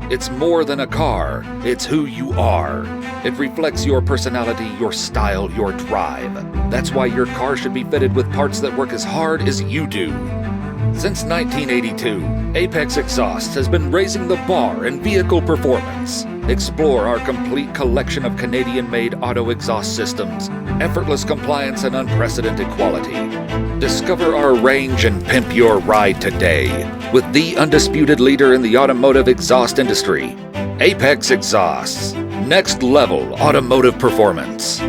It's more than a car, it's who you are. It reflects your personality, your style, your drive. That's why your car should be fitted with parts that work as hard as you do. Since 1982, Apex Exhaust has been raising the bar in vehicle performance. Explore our complete collection of Canadian-made auto exhaust systems, effortless compliance, and unprecedented quality. Discover our range and pimp your ride today with the undisputed leader in the automotive exhaust industry, Apex Exhausts. Next level automotive performance.